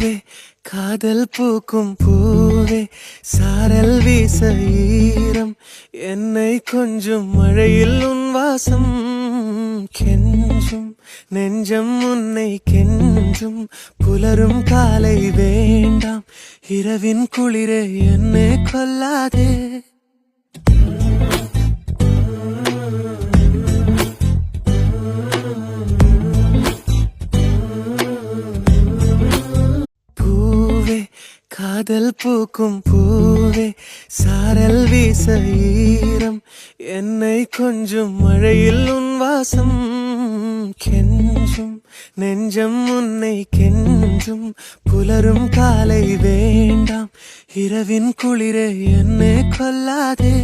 பூவே காதல் பூக்கும் பூவே சாரல் வீச ஈரம் என்னை கொஞ்சம் மழையில் உன் வாசம் கெஞ்சும் நெஞ்சம் உன்னை கெஞ்சும் புலரும் காலை வேண்டாம் இரவின் குளிரே என்னை கொல்லாதே காதல் பூக்கும் பூவே சாரல் வீச ஈரம் என்னை கொஞ்சம் மழையில் உன் வாசம் கெஞ்சும் நெஞ்சம் உன்னை கெஞ்சும் புலரும் காலை வேண்டாம் இரவின் குளிரே என்னை கொல்லாதே